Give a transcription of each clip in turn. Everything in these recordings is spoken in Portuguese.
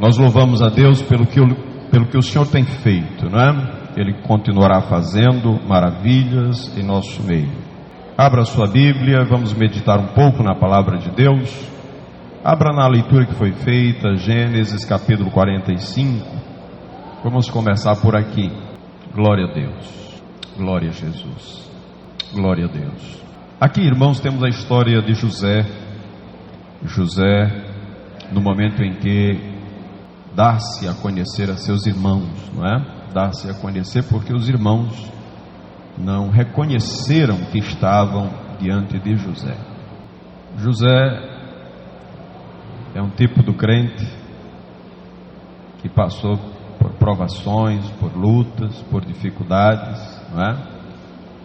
Nós louvamos a Deus pelo que o Senhor tem feito, não é? Ele continuará fazendo maravilhas em nosso meio. Abra sua Bíblia, vamos meditar um pouco na palavra de Deus. Abra na leitura que foi feita, Gênesis capítulo 45. Vamos começar por aqui. Glória a Deus, glória a Jesus, glória a Deus. Aqui, irmãos, temos a história de José. José, no momento em que dá-se a conhecer a seus irmãos, não é? Dá-se a conhecer porque os irmãos não reconheceram que estavam diante de José. José é um tipo do crente que passou por provações, por lutas, por dificuldades, não é?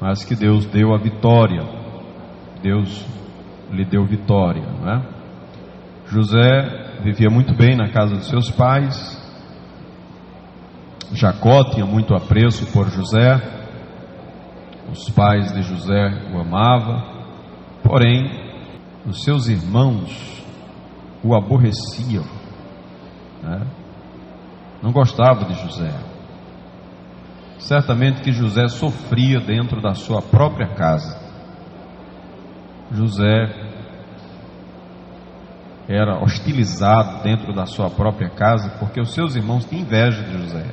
Mas que Deus deu a vitória. Deus lhe deu vitória, não é? José vivia muito bem na casa dos seus pais. Jacó tinha muito apreço por José. Os pais de José o amavam. Porém, os seus irmãos o aborreciam, né? Não gostavam de José. Certamente que José sofria dentro da sua própria casa. José era hostilizado dentro da sua própria casa, porque os seus irmãos tinham inveja de José.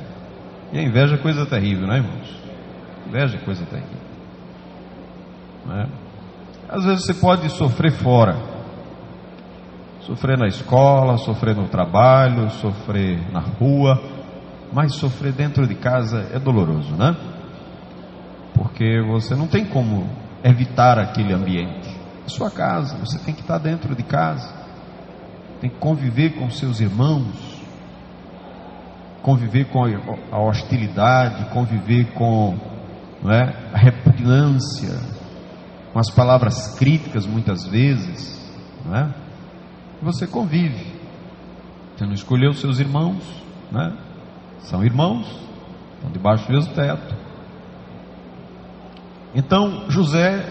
E a inveja é coisa terrível, não é, irmãos? Inveja é coisa terrível, não é? Às vezes você pode sofrer fora, sofrer na escola, sofrer no trabalho, sofrer na rua, mas sofrer dentro de casa é doloroso, né? Porque você não tem como evitar aquele ambiente. É sua casa, você tem que estar dentro de casa, tem que conviver com seus irmãos, conviver com a hostilidade, conviver com, não é, a repugnância, com as palavras críticas muitas vezes, não é? Você convive. Você não escolheu seus irmãos, né? São irmãos, estão debaixo do mesmo teto. Então José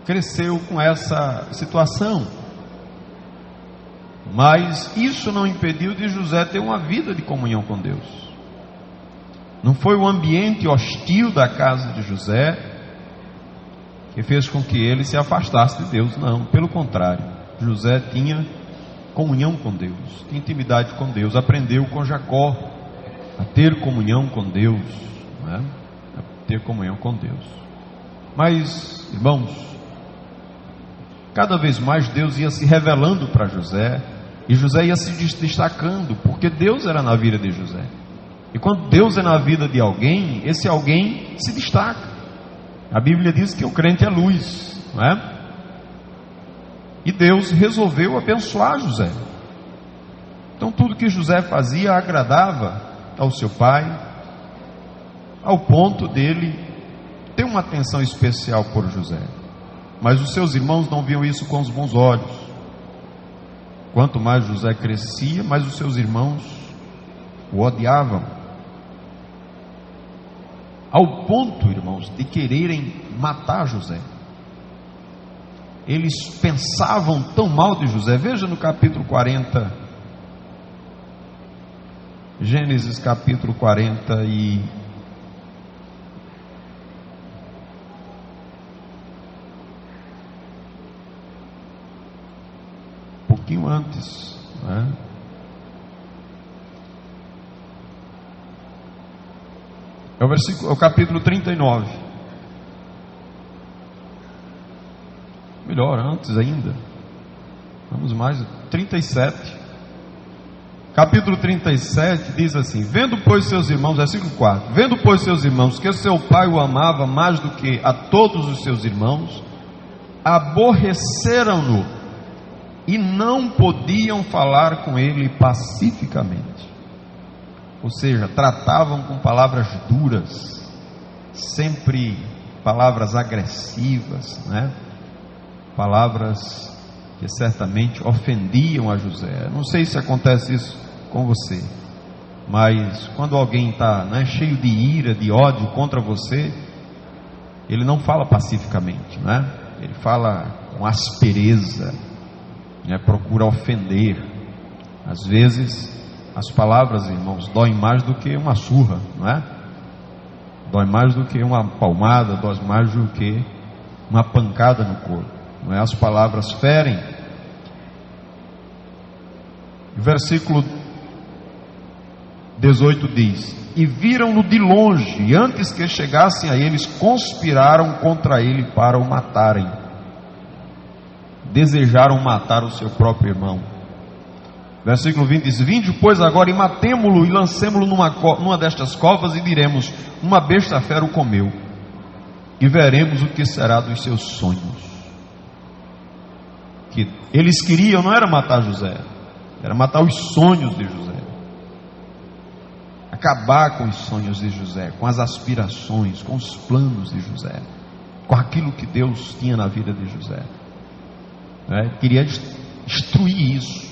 cresceu com essa situação, mas isso não impediu de José ter uma vida de comunhão com Deus. Não foi o ambiente hostil da casa de José que fez com que ele se afastasse de Deus, não, pelo contrário. José tinha comunhão com Deus, tinha intimidade com Deus, aprendeu com Jacó a ter comunhão com Deus, né? A ter comunhão com Deus. Mas, irmãos, cada vez mais Deus ia se revelando para José, e José ia se destacando, porque Deus era na vida de José. E quando Deus é na vida de alguém, esse alguém se destaca. A Bíblia diz que o crente é luz, não é? E Deus resolveu abençoar José. Então tudo que José fazia agradava ao seu pai, ao ponto dele ter uma atenção especial por José. Mas os seus irmãos não viam isso com os bons olhos. Quanto mais José crescia, mais os seus irmãos o odiavam, ao ponto, irmãos, de quererem matar José. Eles pensavam tão mal de José. Veja no capítulo 40, Gênesis capítulo 40 e um pouquinho antes, né? É o capítulo 39. Melhor, antes ainda. Vamos mais, 37. Capítulo 37 diz assim: vendo pois seus irmãos, versículo 4, vendo pois seus irmãos que seu pai o amava mais do que a todos os seus irmãos, aborreceram-no e não podiam falar com ele pacificamente. Ou seja, tratavam com palavras duras, sempre palavras agressivas, né? Palavras que certamente ofendiam a José. Não sei se acontece isso com você, mas quando alguém está, né, cheio de ira, de ódio contra você, ele não fala pacificamente, né? Ele fala com aspereza, né? Procura ofender. Às vezes As palavras, irmãos, doem mais do que uma surra, não é? Dói mais do que uma palmada, dói mais do que uma pancada no corpo, não é? As palavras ferem. O versículo 18 diz: e viram-no de longe, e antes que chegassem a eles, conspiraram contra ele para o matarem. Desejaram matar o seu próprio irmão. Versículo 20 diz: vinde, pois, agora e matemo-lo e lancemo-lo numa destas covas, e diremos: uma besta fera o comeu, e veremos o que será dos seus sonhos. Que eles queriam não era matar José, era matar os sonhos de José, acabar com os sonhos de José, com as aspirações, com os planos de José, com aquilo que Deus tinha na vida de José. Queria destruir isso.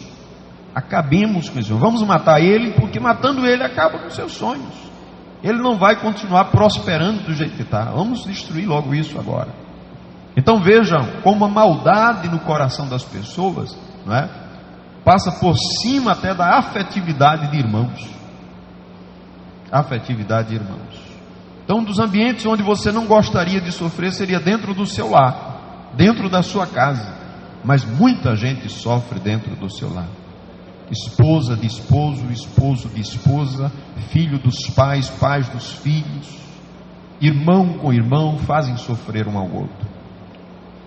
Acabemos com isso. Vamos matar ele, porque matando ele acaba com seus sonhos. Ele não vai continuar prosperando do jeito que está. Vamos destruir logo isso agora. Então vejam como a maldade no coração das pessoas, não é? Passa por cima até da afetividade de irmãos. Afetividade de irmãos. Então, um dos ambientes onde você não gostaria de sofrer seria dentro do seu lar, dentro da sua casa. Mas muita gente sofre dentro do seu lar. Esposa de esposo, esposo de esposa, filho dos pais, pais dos filhos, irmão com irmão, fazem sofrer um ao outro.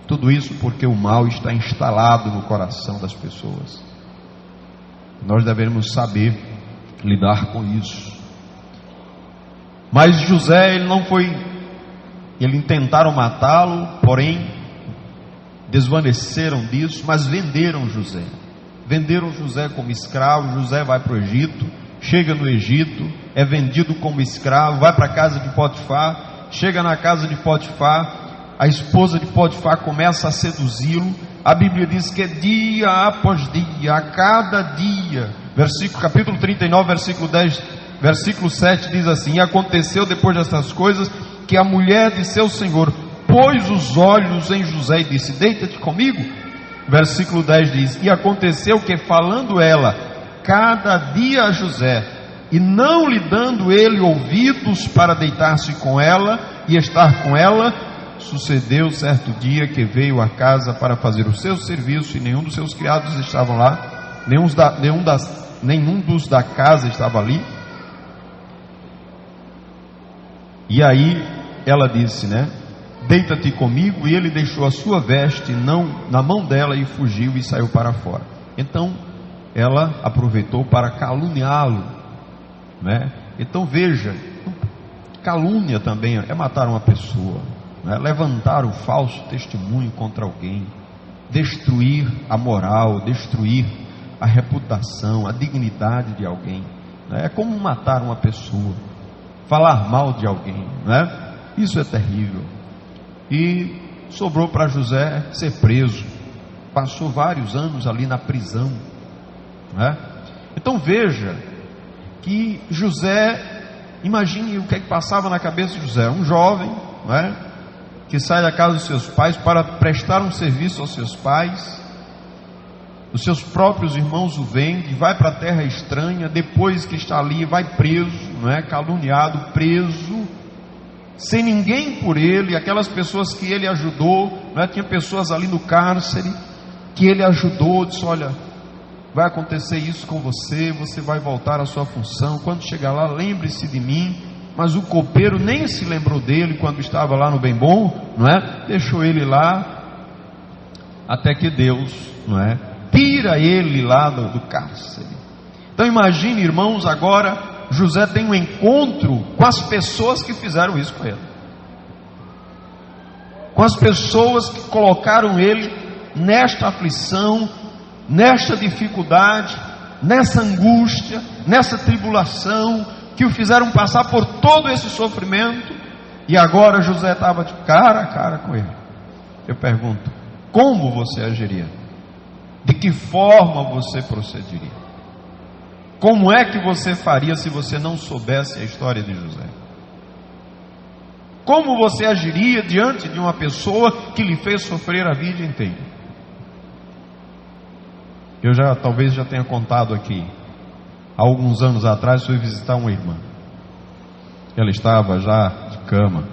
Tudo isso porque o mal está instalado no coração das pessoas. Nós devemos saber lidar com isso. Mas José, eles tentaram matá-lo, porém desvaneceram disso, mas venderam José. Venderam José como escravo. José vai para o Egito, chega no Egito, é vendido como escravo, vai para a casa de Potifar, chega na casa de Potifar, a esposa de Potifar começa a seduzi-lo. A Bíblia diz que é dia após dia, a cada dia. Capítulo 39, versículo 10, versículo 7 diz assim: e aconteceu depois dessas coisas, que a mulher de seu senhor pôs os olhos em José e disse: deita-te comigo. Versículo 10 diz: e aconteceu que, falando ela cada dia a José, e não lhe dando ele ouvidos para deitar-se com ela e estar com ela, sucedeu certo dia que veio à casa para fazer o seu serviço, e nenhum dos seus criados estavam lá, nenhum dos da casa estava ali. E aí ela disse, deita-te comigo, e ele deixou a sua veste na mão dela e fugiu e saiu para fora. Então ela aproveitou para caluniá-lo, Então veja, calúnia também é matar uma pessoa, levantar o falso testemunho contra alguém, destruir a moral, destruir a reputação, a dignidade de alguém, é como matar uma pessoa, falar mal de alguém, Isso é terrível. E sobrou para José ser preso. Passou vários anos ali na prisão, Então veja que José, imagine o que passava na cabeça de José. Um jovem, que sai da casa dos seus pais para prestar um serviço aos seus pais. Os seus próprios irmãos o vendem, vai para a terra estranha. Depois que está ali, vai preso, caluniado, preso, sem ninguém por ele. Aquelas pessoas que ele ajudou, tinha pessoas ali no cárcere que ele ajudou, disse: olha, vai acontecer isso com você, você vai voltar à sua função, quando chegar lá lembre-se de mim. Mas o copeiro nem se lembrou dele quando estava lá no bem bom, deixou ele lá, até que Deus, tira ele lá do cárcere. Então imagine, irmãos, agora José tem um encontro com as pessoas que fizeram isso com ele, com as pessoas que colocaram ele nesta aflição, nesta dificuldade, nessa angústia, nessa tribulação, que o fizeram passar por todo esse sofrimento. E agora José estava de cara a cara com ele. Eu pergunto: como você agiria? De que forma você procederia? Como é que você faria se você não soubesse a história de José? Como você agiria diante de uma pessoa que lhe fez sofrer a vida inteira? Eu talvez já tenha contado aqui. há alguns anos atrás, fui visitar uma irmã. Ela estava já de cama,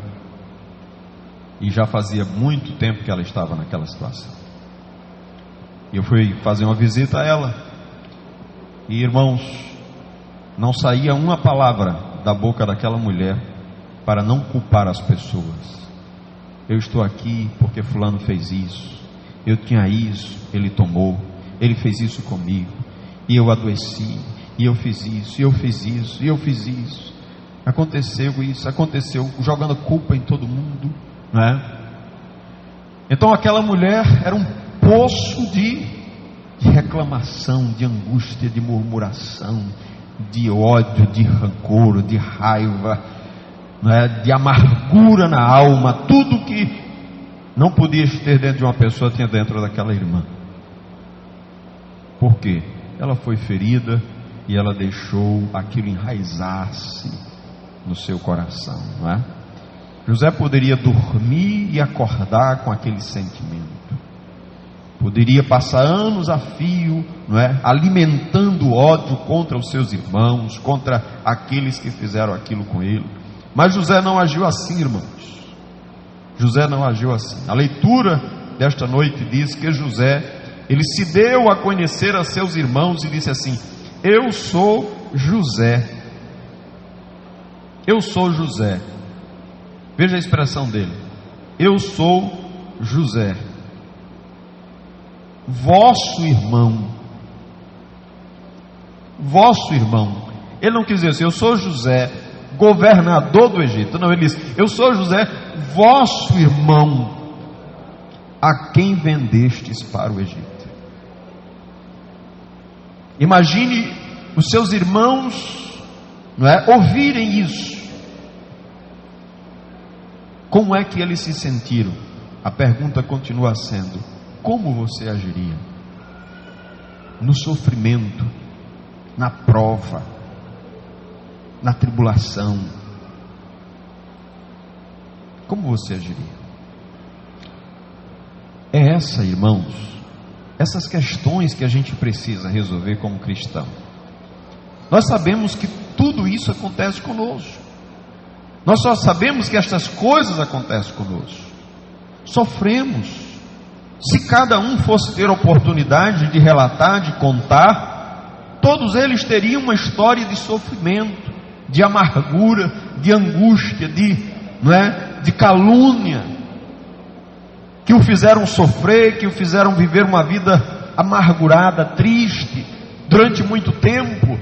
e já fazia muito tempo que ela estava naquela situação. E eu fui fazer uma visita a ela, e irmãos, não saía uma palavra da boca daquela mulher para não culpar as pessoas. Eu estou aqui porque fulano fez isso, eu tinha isso, ele tomou, ele fez isso comigo, e eu adoeci, e eu fiz isso, e eu fiz isso, e eu fiz isso, aconteceu isso, aconteceu, jogando culpa em todo mundo, não é? Então aquela mulher era um poço de reclamação, de angústia, de murmuração, de ódio, de rancor, de raiva, não é? De amargura na alma. Tudo que não podia ter dentro de uma pessoa tinha dentro daquela irmã. Por quê? Ela foi ferida e ela deixou aquilo enraizar-se no seu coração, não é? José poderia dormir e acordar com aquele sentimento. Poderia passar anos a fio, não é? Alimentando ódio contra os seus irmãos, contra aqueles que fizeram aquilo com ele. Mas José não agiu assim, irmãos. José não agiu assim. A leitura desta noite diz que José, ele se deu a conhecer a seus irmãos e disse assim: eu sou José. Eu sou José. Veja a expressão dele: eu sou José, vosso irmão. Vosso irmão. Ele não quis dizer assim: eu sou José, governador do Egito. Não, ele disse: eu sou José, vosso irmão, a quem vendestes para o Egito. Imagine os seus irmãos, não é, ouvirem isso. Como é que eles se sentiram? A pergunta continua sendo: como você agiria? No sofrimento, na prova, na tribulação, como você agiria? É essa, irmãos, essas questões que a gente precisa resolver como cristão. Nós sabemos que tudo isso acontece conosco. Nós só sabemos que estas coisas acontecem conosco. Sofremos. Se cada um fosse ter oportunidade de relatar, de contar, todos eles teriam uma história de sofrimento, de amargura, de angústia, de calúnia, que o fizeram sofrer, que o fizeram viver uma vida amargurada, triste, durante muito tempo.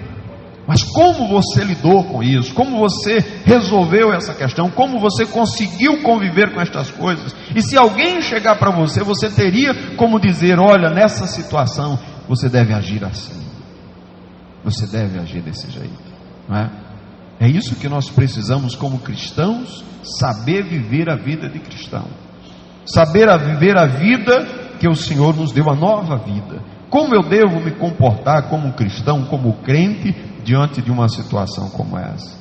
Mas como você lidou com isso? Como você resolveu essa questão? Como você conseguiu conviver com estas coisas? E se alguém chegar para você, você teria como dizer: olha, nessa situação você deve agir assim, você deve agir desse jeito, não é? É isso que nós precisamos como cristãos, saber viver a vida de cristão, saber viver a vida que o Senhor nos deu, a nova vida. Como eu devo me comportar como cristão, como crente, diante de uma situação como essa?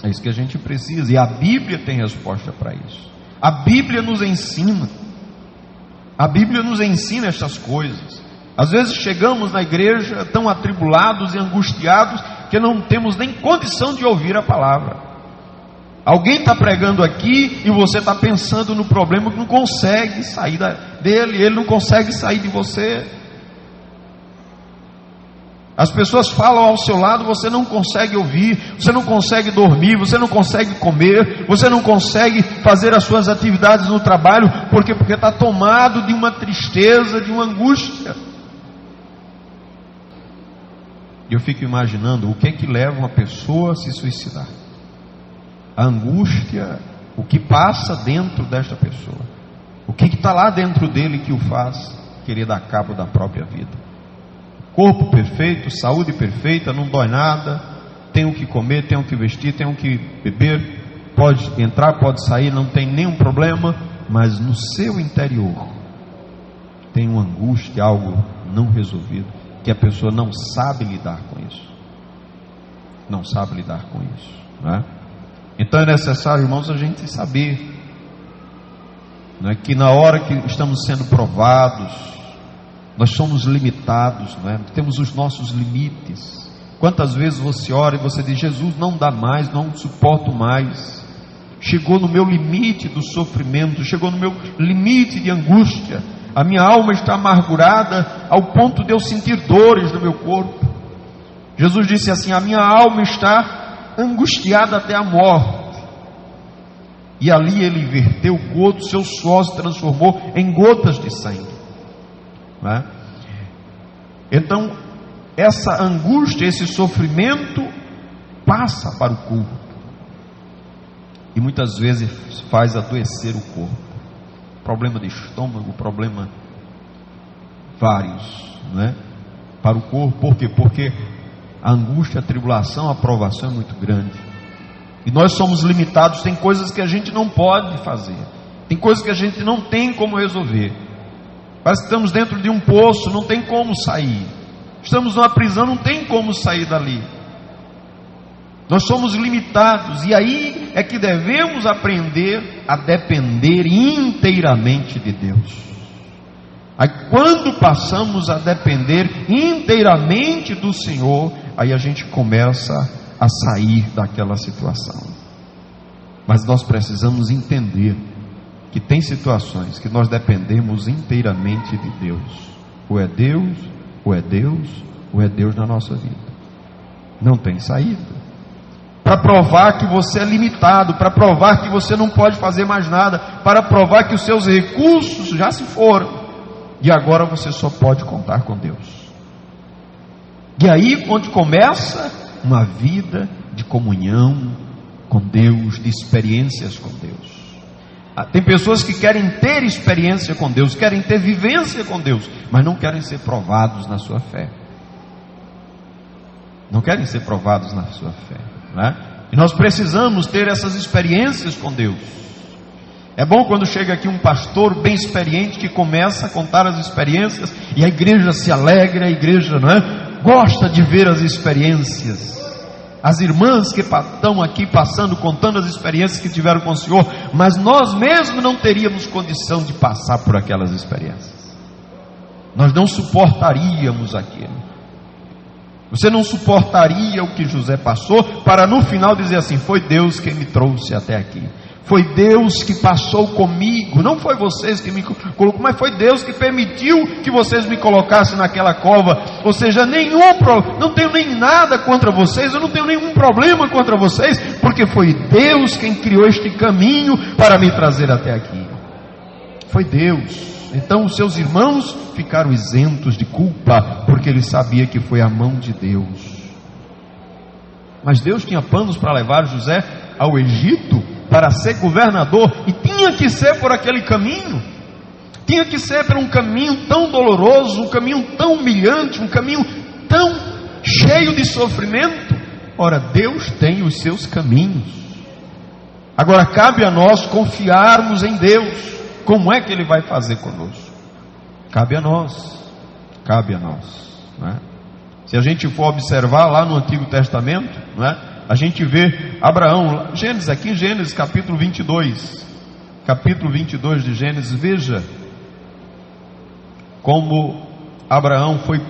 É isso que a gente precisa, e a Bíblia tem resposta para isso. A Bíblia nos ensina. A Bíblia nos ensina estas coisas. Às vezes chegamos na igreja tão atribulados e angustiados que não temos nem condição de ouvir a palavra. Alguém está pregando aqui e você está pensando no problema que não consegue sair dele, ele não consegue sair de você. As pessoas falam ao seu lado, você não consegue ouvir, você não consegue dormir, você não consegue comer, você não consegue fazer as suas atividades no trabalho, porque está tomado de uma tristeza, de uma angústia. E eu fico imaginando o que é que leva uma pessoa a se suicidar. A angústia, o que passa dentro desta pessoa, o que está lá dentro dele que o faz querer dar cabo da própria vida. Corpo perfeito, saúde perfeita, não dói nada, tem o que comer, tem o que vestir, tem o que beber, pode entrar, pode sair, não tem nenhum problema, mas no seu interior tem uma angústia, algo não resolvido, que a pessoa não sabe lidar com isso. Não sabe lidar com isso, não é? Então é necessário, irmãos, a gente saber, não é, que na hora que estamos sendo provados, nós somos limitados, não é? Temos os nossos limites, Quantas vezes você ora e você diz: Jesus, não dá mais, não suporto mais, chegou no meu limite do sofrimento, chegou no meu limite de angústia, a minha alma está amargurada ao ponto de eu sentir dores no meu corpo. Jesus disse assim: a minha alma está angustiada até a morte. E ali ele verteu gotas, seu suor se transformou em gotas de sangue, não é? Então, essa angústia, esse sofrimento passa para o corpo e muitas vezes faz adoecer o corpo. Problema de estômago, problema vários, não é? Para o corpo. Por quê? Porque a angústia, a tribulação, a provação é muito grande. E nós somos limitados, tem coisas que a gente não pode fazer, tem coisas que a gente não tem como resolver. Parece que estamos dentro de um poço, não tem como sair. Estamos numa prisão, não tem como sair dali. Nós somos limitados, e aí é que devemos aprender a depender inteiramente de Deus. Aí quando passamos a depender inteiramente do Senhor, aí a gente começa a sair daquela situação. Mas nós precisamos entender que tem situações que nós dependemos inteiramente de Deus. Ou é Deus, ou é Deus, ou é Deus na nossa vida. Não tem saída. Para provar que você é limitado, para provar que você não pode fazer mais nada, para provar que os seus recursos já se foram, e agora você só pode contar com Deus. E aí onde começa uma vida de comunhão com Deus, de experiências com Deus. Tem pessoas que querem ter experiência com Deus, querem ter vivência com Deus, mas não querem ser provados na sua fé. Não querem ser provados na sua fé, não é? E nós precisamos ter essas experiências com Deus. É bom quando chega aqui um pastor bem experiente que começa a contar as experiências e a igreja se alegra, a igreja, não é? Gosta de ver as experiências. As irmãs que estão aqui passando, contando as experiências que tiveram com o Senhor, mas nós mesmos não teríamos condição de passar por aquelas experiências. Nós não suportaríamos aquilo. Você não suportaria o que José passou, para no final dizer assim: foi Deus quem me trouxe até aqui. Foi Deus que passou comigo, não foi vocês que me colocou, mas foi Deus que permitiu que vocês me colocassem naquela cova. Ou seja, não tenho nem nada contra vocês, eu não tenho nenhum problema contra vocês, porque foi Deus quem criou este caminho para me trazer até aqui. Foi Deus. Então os seus irmãos ficaram isentos de culpa, porque ele sabia que foi a mão de Deus. Mas Deus tinha planos para levar José ao Egito, para ser governador, e tinha que ser por aquele caminho, tinha que ser por um caminho tão doloroso, um caminho tão humilhante, um caminho tão cheio de sofrimento. Ora, Deus tem os seus caminhos. Agora cabe a nós confiarmos em Deus. Como é que Ele vai fazer conosco? Cabe a nós, não é? Se a gente for observar lá no Antigo Testamento, não é? A gente vê Abraão, Gênesis capítulo 22, capítulo 22 de Gênesis, veja como Abraão foi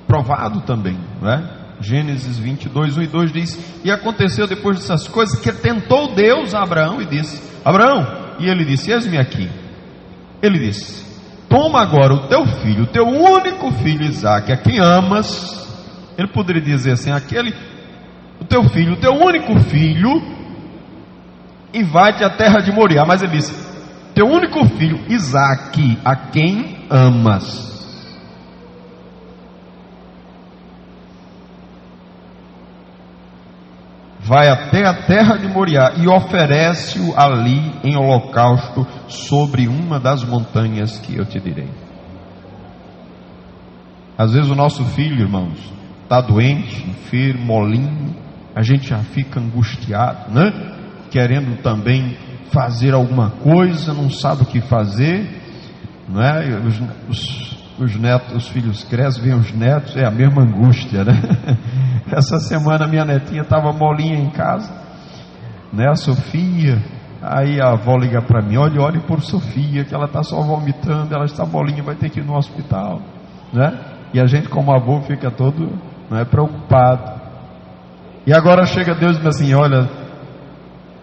provado também, não é? Gênesis 22, 1 e 2 diz: e aconteceu depois dessas coisas que tentou Deus a Abraão e disse: Abraão, e ele disse: eis-me aqui. Ele disse: toma agora o teu filho, o teu único filho Isaque, a quem amas. Ele poderia dizer assim: o teu filho, o teu único filho, e vai-te à terra de Moriá. Mas ele disse: teu único filho Isaque, a quem amas. Vai até a terra de Moriá e oferece-o ali em holocausto sobre uma das montanhas que eu te direi. Às vezes o nosso filho, irmãos, está doente, enfermo, molinho, a gente já fica angustiado, né? Querendo também fazer alguma coisa, não sabe o que fazer, não é? Os netos, os filhos crescem, vêm os netos, é a mesma angústia, né? Essa semana minha netinha estava molinha em casa, né? A Sofia, aí a avó liga para mim: olhe por Sofia, que ela está só vomitando, ela está molinha, vai ter que ir no hospital, né? E a gente como avô fica todo não é? Preocupado. E agora chega Deus e diz assim: olha,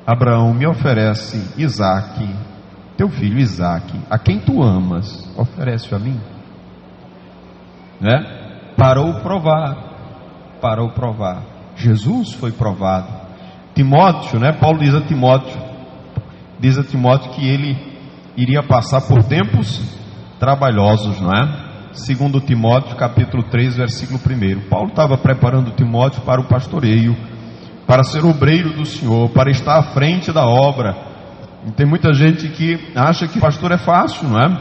Abraão, me oferece Isaque, teu filho Isaque, a quem tu amas, oferece a mim, né? Para o provar. Jesus foi provado. Timóteo, né? Paulo diz a Timóteo que ele iria passar por tempos trabalhosos, não é? Segundo Timóteo, capítulo 3, versículo 1. Paulo estava preparando Timóteo para o pastoreio, para ser obreiro do Senhor, para estar à frente da obra. E tem muita gente que acha que pastor é fácil, não é?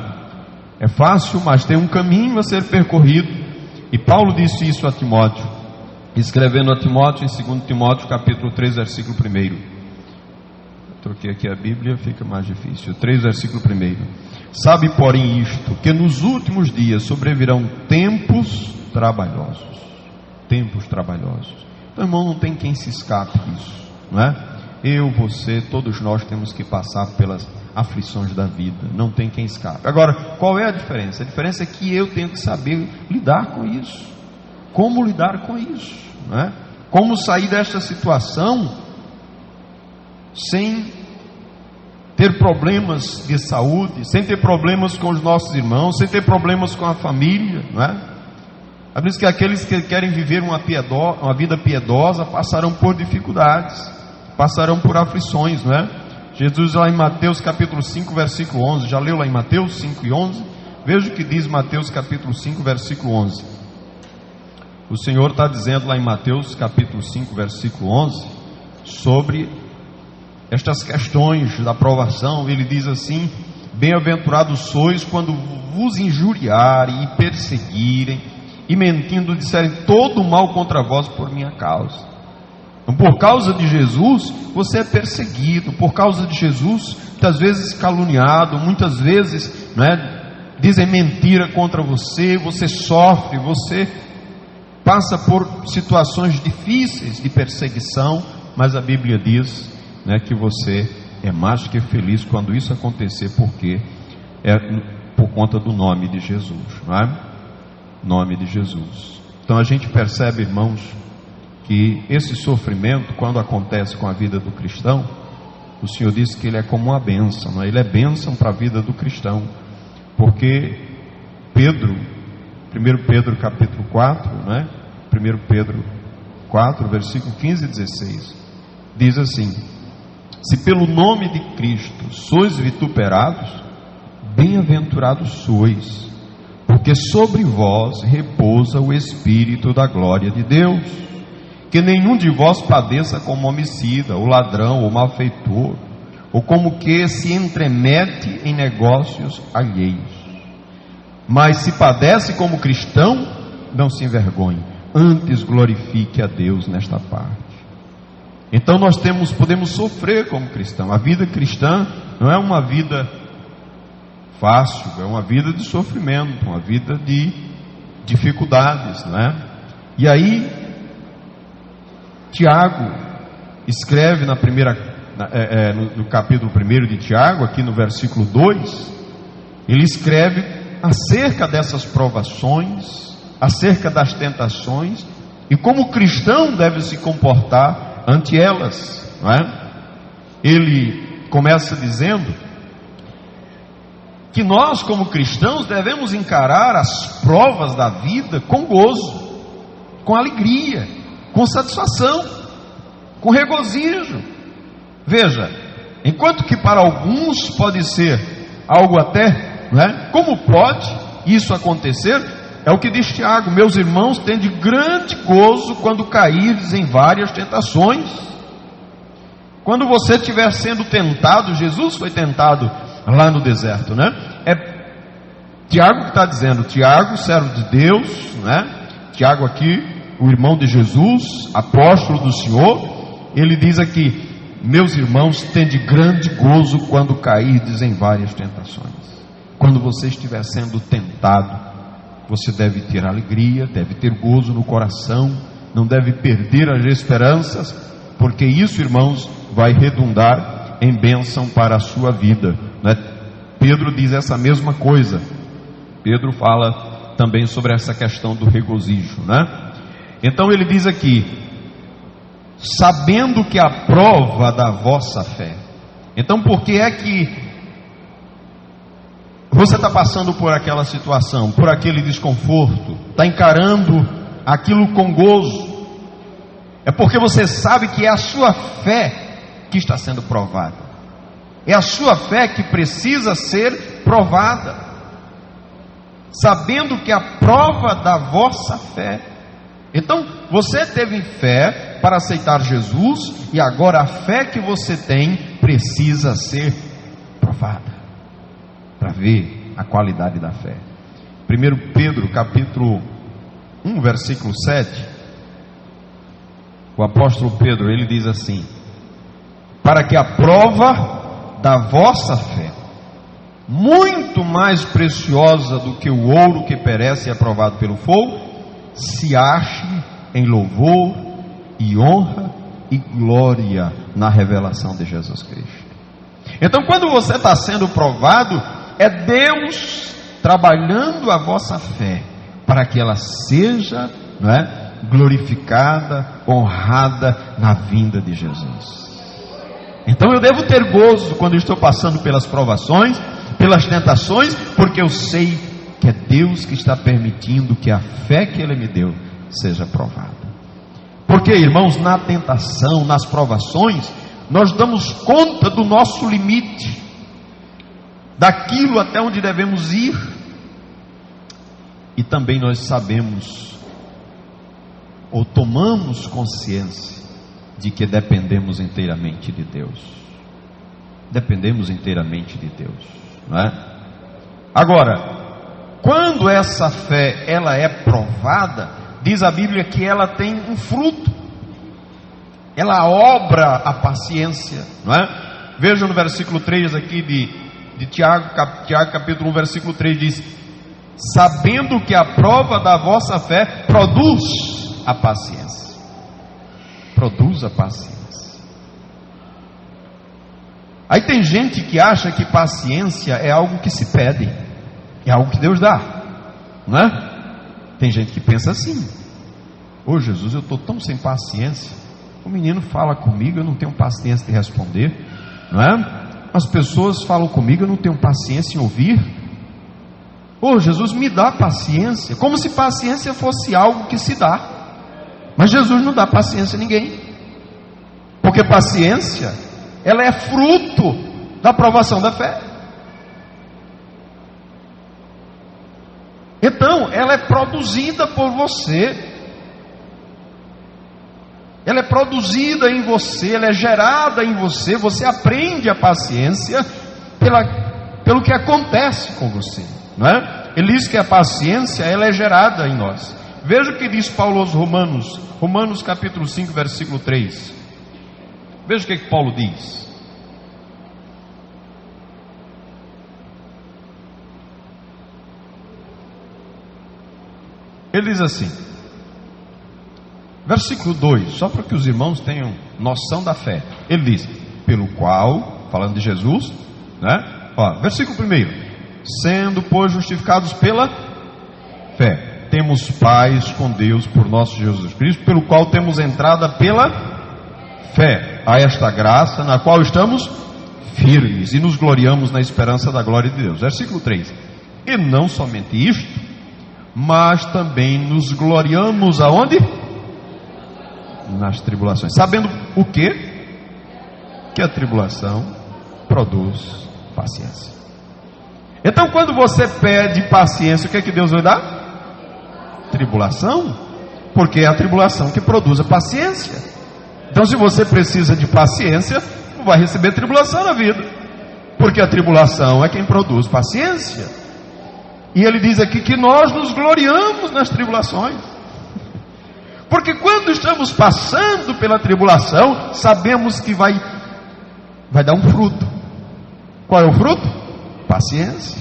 É fácil, mas tem um caminho a ser percorrido. E Paulo disse isso a Timóteo, escrevendo a Timóteo em 2 Timóteo, capítulo 3, versículo 1. Troquei aqui a Bíblia, fica mais difícil. 3, versículo 1. Sabe, porém, isto, que nos últimos dias sobrevirão tempos trabalhosos. Tempos trabalhosos. Então, irmão, não tem quem se escape disso, não é? Eu, você, todos nós temos que passar pelas aflições da vida. Não tem quem escape. Agora, qual é a diferença? A diferença é que eu tenho que saber lidar com isso. Como lidar com isso, não é? Como sair desta situação sem ter problemas de saúde, sem ter problemas com os nossos irmãos, sem ter problemas com a família, não é? É por isso que aqueles que querem viver uma vida piedosa passarão por dificuldades, passarão por aflições, não é? Jesus lá em Mateus capítulo 5, versículo 11, já leu lá em Mateus 5 e 11? Veja o que diz Mateus capítulo 5, versículo 11. O Senhor está dizendo lá em Mateus capítulo 5, versículo 11, sobre estas questões da provação. Ele diz assim: bem-aventurados sois quando vos injuriarem e perseguirem, e mentindo disserem todo o mal contra vós por minha causa. Então, por causa de Jesus, você é perseguido. Por causa de Jesus, muitas vezes caluniado, muitas vezes, dizem mentira contra você. Você sofre, você passa por situações difíceis de perseguição, mas a Bíblia diz que você é mais que feliz quando isso acontecer, porque é por conta do nome de Jesus, não é? Nome de Jesus. Então a gente percebe, irmãos, que esse sofrimento, quando acontece com a vida do cristão, o Senhor disse que ele é como uma bênção, não é? Ele é bênção para a vida do cristão, porque Pedro, 1 Pedro capítulo 4, né? 1 Pedro 4, versículo 15 e 16, diz assim: se pelo nome de Cristo sois vituperados, bem-aventurados sois, porque sobre vós repousa o Espírito da glória de Deus. Que nenhum de vós padeça como homicida, ou ladrão, ou malfeitor, ou como que se entremete em negócios alheios. Mas se padece como cristão, não se envergonhe, antes glorifique a Deus nesta parte. Então nós podemos sofrer como cristão. A vida cristã não é uma vida fácil, é uma vida de sofrimento, uma vida de dificuldades, não é? E aí Tiago escreve no capítulo 1 de Tiago, aqui no versículo 2, ele escreve acerca dessas provações, acerca das tentações, e como o cristão deve se comportar ante elas, não é? Ele começa dizendo que nós, como cristãos, devemos encarar as provas da vida com gozo, com alegria, com satisfação, com regozijo. Veja, enquanto que para alguns pode ser algo até, como pode isso acontecer? É o que diz Tiago: meus irmãos, tende grande gozo quando cairdes em várias tentações. Quando você estiver sendo tentado, Jesus foi tentado lá no deserto, É Tiago que está dizendo, Tiago, servo de Deus, Tiago aqui, o irmão de Jesus, apóstolo do Senhor, ele diz aqui: meus irmãos, tende grande gozo quando cairdes em várias tentações. Quando você estiver sendo tentado, você deve ter alegria, deve ter gozo no coração, não deve perder as esperanças, porque isso, irmãos, vai redundar em bênção para a sua vida, Pedro diz essa mesma coisa. Pedro fala também sobre essa questão do regozijo, Então ele diz aqui: sabendo que a prova da vossa fé. Então por que é que você está passando por aquela situação, por aquele desconforto, está encarando aquilo com gozo? É porque você sabe que é a sua fé que está sendo provada. É a sua fé que precisa ser provada. Sabendo que a prova da vossa fé. Então, você teve fé para aceitar Jesus, e agora a fé que você tem precisa ser provada, para ver a qualidade da fé. 1 Pedro capítulo 1, versículo 7, o apóstolo Pedro, ele diz assim: para que a prova da vossa fé, muito mais preciosa do que o ouro que perece e é provado pelo fogo, se ache em louvor e honra e glória na revelação de Jesus Cristo. Então, quando você está sendo provado, é Deus trabalhando a vossa fé para que ela seja, não é, glorificada, honrada na vinda de Jesus. Então eu devo ter gozo quando estou passando pelas provações, pelas tentações, porque eu sei que é Deus que está permitindo que a fé que Ele me deu seja provada. Porque, irmãos, na tentação, nas provações, nós damos conta do nosso limite, daquilo até onde devemos ir, e também nós sabemos, ou tomamos consciência, de que dependemos inteiramente de Deus. Dependemos inteiramente de Deus, não é? Agora, quando essa fé ela é provada, diz a Bíblia que ela tem um fruto, ela obra a paciência, não é? Veja no versículo 3 aqui de Tiago capítulo 1, versículo 3 diz: sabendo que a prova da vossa fé produz a paciência. Produz a paciência. Aí tem gente que acha que paciência é algo que se pede, é algo que Deus dá, não é? Tem gente que pensa assim: ô Jesus, eu estou tão sem paciência, o menino fala comigo, eu não tenho paciência de responder, não é? As pessoas falam comigo, eu não tenho paciência em ouvir. Ô Jesus, me dá paciência, como se paciência fosse algo que se dá. Mas Jesus não dá paciência a ninguém, porque paciência, ela é fruto da aprovação da fé. Então, ela é produzida por você, ela é produzida em você, ela é gerada em você. Você aprende a paciência pelo que acontece com você, não é? Ele diz que a paciência, ela é gerada em nós. Veja o que diz Paulo aos Romanos capítulo 5, versículo 3. Veja o que Paulo diz. Ele diz assim, versículo 2, só para que os irmãos tenham noção da fé. Ele diz: pelo qual, falando de Jesus, né? Ó, versículo 1: sendo, pois, justificados pela fé, temos paz com Deus por nosso Jesus Cristo, pelo qual temos entrada pela fé a esta graça, na qual estamos firmes e nos gloriamos na esperança da glória de Deus. Versículo 3: e não somente isto, mas também nos gloriamos aonde? Nas tribulações, sabendo o quê? Que a tribulação produz paciência. Então, quando você pede paciência, o que é que Deus vai dar? Tribulação, porque é a tribulação que produz a paciência. Então, se você precisa de paciência, não vai receber tribulação na vida, porque a tribulação é quem produz paciência. E ele diz aqui que nós nos gloriamos nas tribulações, porque quando estamos passando pela tribulação, sabemos que vai dar um fruto. Qual é o fruto? Paciência.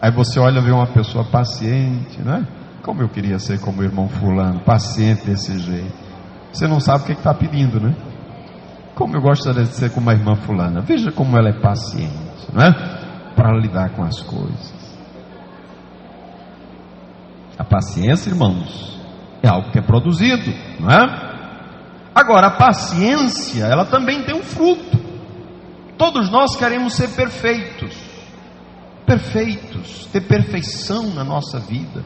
Aí você olha e vê uma pessoa paciente, não é? Como eu queria ser como o irmão fulano, paciente desse jeito. Você não sabe o que está pedindo, né? Como eu gostaria de ser como a irmã fulana. Veja como ela é paciente, não é? Para lidar com as coisas. A paciência, irmãos, é algo que é produzido, não é? Agora, a paciência, ela também tem um fruto. Todos nós queremos ser perfeitos, ter perfeição na nossa vida,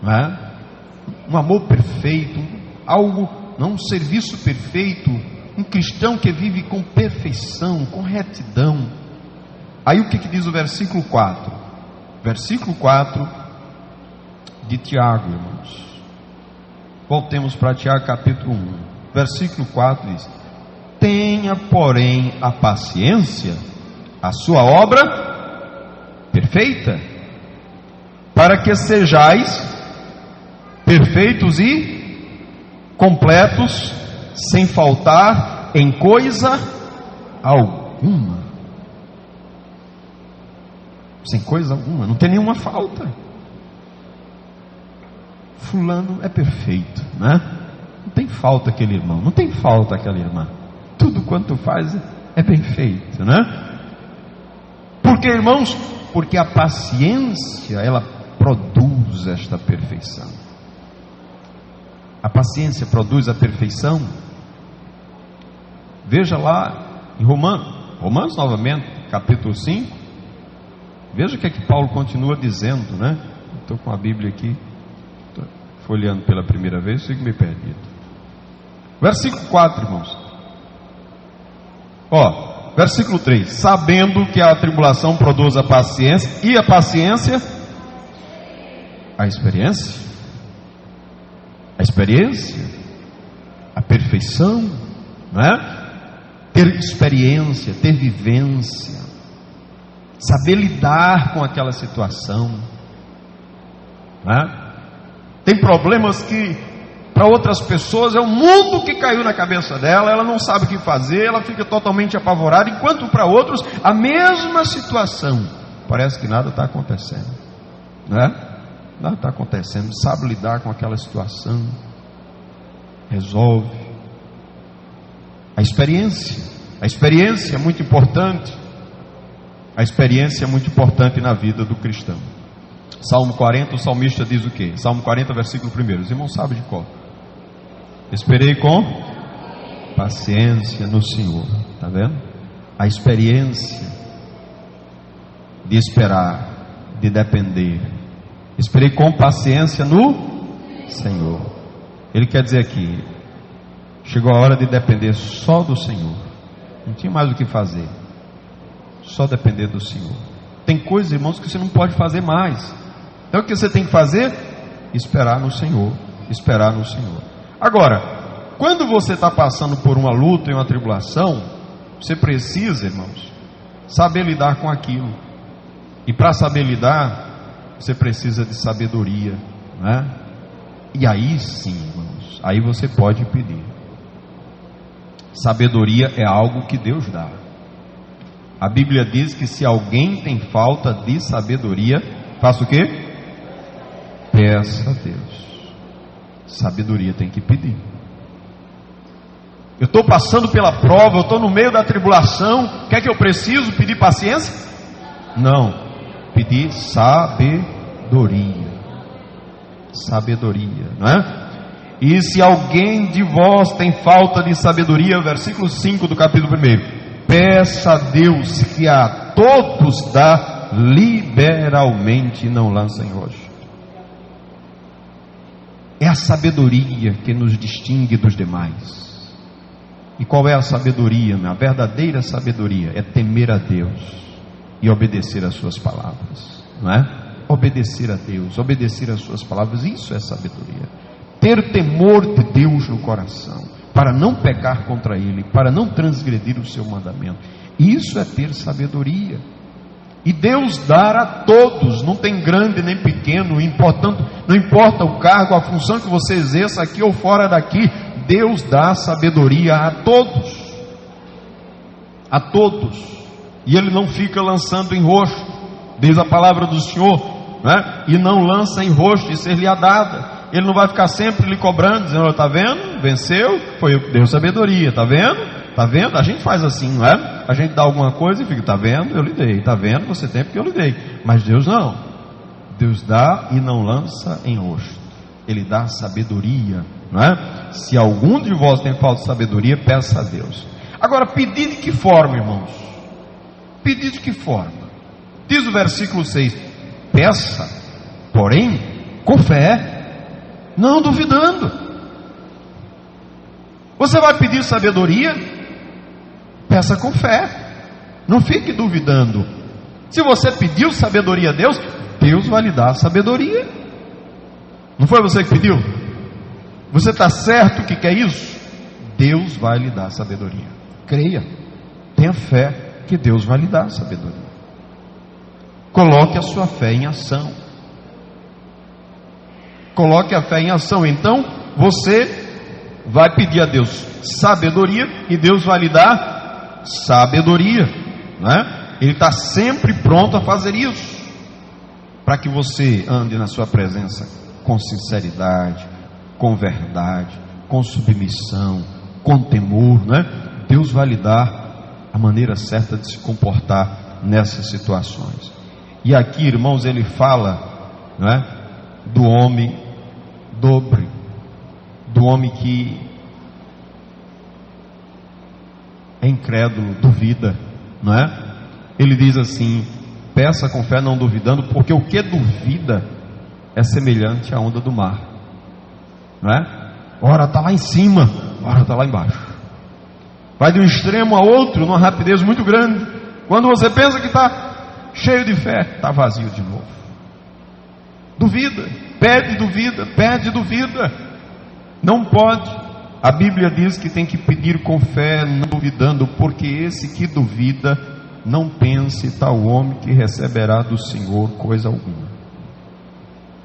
não é? Um amor perfeito, algo, não, um serviço perfeito, um cristão que vive com perfeição, com retidão. Aí o que diz o versículo 4? Versículo 4 de Tiago, irmãos. Voltemos para Tiago capítulo 1. Versículo 4 diz: tenha, porém, a paciência, a sua obra perfeita, para que sejais perfeitos e completos, sem faltar em coisa alguma. Sem coisa alguma, não tem nenhuma falta. Fulano é perfeito, né? Não tem falta aquele irmão, não tem falta aquela irmã. Tudo quanto faz é bem feito, né? Porque, irmãos, porque a paciência, ela produz esta perfeição. A paciência produz a perfeição. Veja lá em Romanos novamente, capítulo 5. Veja o que é que Paulo continua dizendo, né? Estou com a Bíblia aqui, estou folheando pela primeira vez, fico meio perdido. Versículo 4, irmãos. Versículo 3: sabendo que a tribulação produz a paciência, e a paciência, a experiência, a perfeição, né? Ter experiência, ter vivência, saber lidar com aquela situação, né? Tem problemas que para outras pessoas é o mundo que caiu na cabeça dela, ela não sabe o que fazer, ela fica totalmente apavorada, enquanto para outros a mesma situação, parece que nada está acontecendo, né? Nada está acontecendo, sabe lidar com aquela situação, resolve. A experiência é muito importante. A experiência é muito importante na vida do cristão. Salmo 40, o salmista diz o quê? Salmo 40, versículo 1. Os irmãos sabem de qual? Esperei com paciência no Senhor. Está vendo? A experiência de esperar, de depender. Esperei com paciência no Senhor. Ele quer dizer aqui, chegou a hora de depender só do Senhor. Não tinha mais o que fazer, só depender do Senhor. Tem coisas, irmãos, que você não pode fazer mais. Então o que você tem que fazer? Esperar no Senhor. Esperar no Senhor. Agora, quando você está passando por uma luta e uma tribulação, você precisa, irmãos, saber lidar com aquilo. E para saber lidar, você precisa de sabedoria, né? E aí sim, irmãos, aí você pode pedir. Sabedoria é algo que Deus dá. A Bíblia diz que se alguém tem falta de sabedoria, faça o quê? Peça a Deus. Sabedoria tem que pedir. Eu estou passando pela prova, eu estou no meio da tribulação, o que é que eu preciso? Pedir paciência? Não, pedir sabedoria. Sabedoria, não é? E se alguém de vós tem falta de sabedoria, versículo 5 do capítulo 1, peça a Deus que a todos dá liberalmente, não lança em rocha. É a sabedoria que nos distingue dos demais. E qual é a sabedoria? A verdadeira sabedoria é temer a Deus e obedecer às suas palavras, não é? Obedecer a Deus, obedecer às suas palavras, isso é sabedoria. Ter temor de Deus no coração, para não pecar contra Ele, para não transgredir o seu mandamento, isso é ter sabedoria. E Deus dá a todos, não tem grande nem pequeno, não importa o cargo, a função que você exerça aqui ou fora daqui, Deus dá sabedoria a todos. A todos. E Ele não fica lançando em rosto, diz a palavra do Senhor, né? E não lança em rosto e ser-lhe dada. Ele não vai ficar sempre lhe cobrando, dizendo, está vendo? Venceu, foi eu que deu sabedoria, está vendo? Está vendo? A gente faz assim, não é? A gente dá alguma coisa e fica, está vendo? Eu lhe dei, está vendo? Você tem porque eu lhe dei. Mas Deus não. Deus dá e não lança em rosto. Ele dá sabedoria, não é? Se algum de vós tem falta de sabedoria, peça a Deus. Agora, pedir de que forma, irmãos? Pedir de que forma? Diz o versículo 6: peça, porém, com fé, não duvidando. Você vai pedir sabedoria? Peça com fé, não fique duvidando. Se você pediu sabedoria a Deus, Deus vai lhe dar sabedoria. Não foi você que pediu? Você está certo que quer isso? Deus vai lhe dar sabedoria. Creia, tenha fé que Deus vai lhe dar sabedoria. Coloque a sua fé em ação. Coloque a fé em ação. Então você vai pedir a Deus sabedoria e Deus vai lhe dar sabedoria, não é? Ele está sempre pronto a fazer isso, para que você ande na sua presença com sinceridade, com verdade, com submissão, com temor, não é? Deus vai lhe dar a maneira certa de se comportar nessas situações. E aqui, irmãos, ele fala, não é, do homem dobre, do homem que é incrédulo, duvida, não é? Ele diz assim: peça com fé, não duvidando, porque o que duvida é semelhante à onda do mar, não é? Ora está lá em cima, ora está lá embaixo, vai de um extremo a outro numa rapidez muito grande. Quando você pensa que está cheio de fé, está vazio de novo. Duvida, pede, duvida, não pode. A Bíblia diz que tem que pedir com fé, não duvidando, porque esse que duvida, não pense tal homem que receberá do Senhor coisa alguma.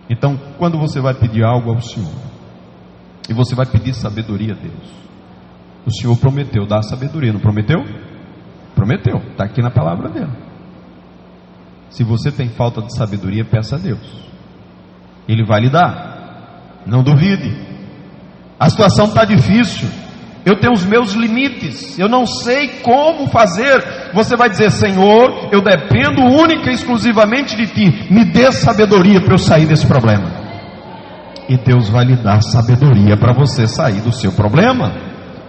Então, quando você vai pedir algo ao Senhor, e você vai pedir sabedoria a Deus, o Senhor prometeu dar sabedoria, não prometeu? Prometeu, está aqui na palavra dele. Se você tem falta de sabedoria, peça a Deus, Ele vai lhe dar, não duvide. A situação está difícil, eu tenho os meus limites, eu não sei como fazer. Você vai dizer: Senhor, eu dependo única e exclusivamente de Ti, me dê sabedoria para eu sair desse problema. E Deus vai lhe dar sabedoria para você sair do seu problema,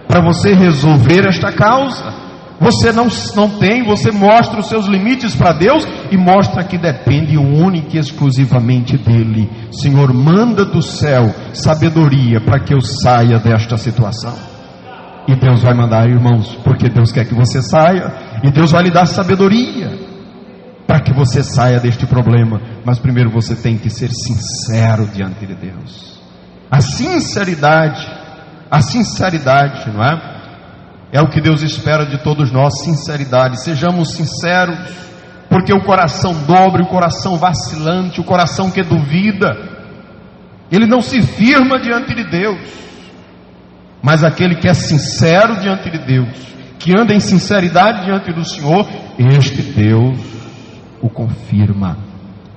para você resolver esta causa. Você não tem, você mostra os seus limites para Deus e mostra que depende única e exclusivamente dEle. Senhor, manda do céu sabedoria para que eu saia desta situação. E Deus vai mandar, irmãos, porque Deus quer que você saia, e Deus vai lhe dar sabedoria para que você saia deste problema. Mas primeiro você tem que ser sincero diante de Deus. A sinceridade, não é? É o que Deus espera de todos nós, sinceridade. Sejamos sinceros, porque o coração dobre, o coração vacilante, o coração que duvida, ele não se firma diante de Deus. Mas aquele que é sincero diante de Deus, que anda em sinceridade diante do Senhor, este Deus o confirma.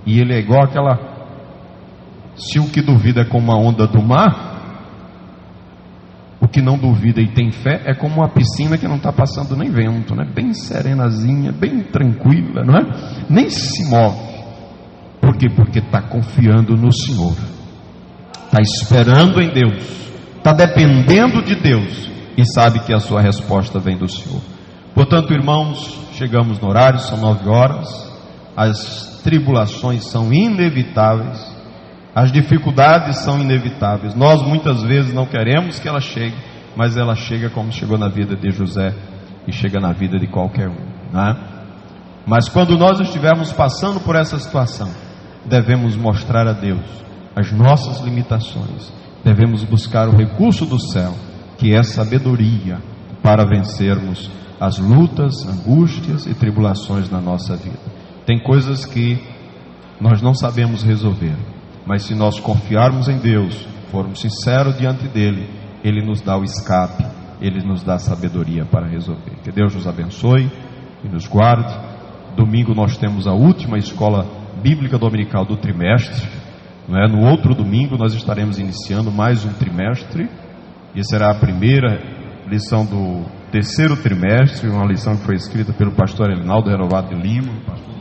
E ele é igual aquela, se o que duvida é como uma onda do mar, o que não duvida e tem fé é como uma piscina que não está passando nem vento, né? Bem serenazinha, bem tranquila, não é? Nem se move. Por quê? Porque está confiando no Senhor, está esperando em Deus, está dependendo de Deus e sabe que a sua resposta vem do Senhor. Portanto, irmãos, chegamos no horário, são 9 horas, as tribulações são inevitáveis, as dificuldades são inevitáveis. Nós muitas vezes não queremos que ela chegue, mas ela chega como chegou na vida de José e chega na vida de qualquer um, não é? Mas quando nós estivermos passando por essa situação, devemos mostrar a Deus as nossas limitações, devemos buscar o recurso do céu, que é sabedoria, para vencermos as lutas, angústias e tribulações na nossa vida. Tem coisas que nós não sabemos resolver, mas se nós confiarmos em Deus, formos sinceros diante dEle, Ele nos dá o escape, Ele nos dá sabedoria para resolver. Que Deus nos abençoe e nos guarde. Domingo nós temos a última escola bíblica dominical do trimestre, não é? No outro domingo nós estaremos iniciando mais um trimestre, e será a primeira lição do terceiro trimestre, uma lição que foi escrita pelo pastor Elinaldo Renovado de Lima, pastor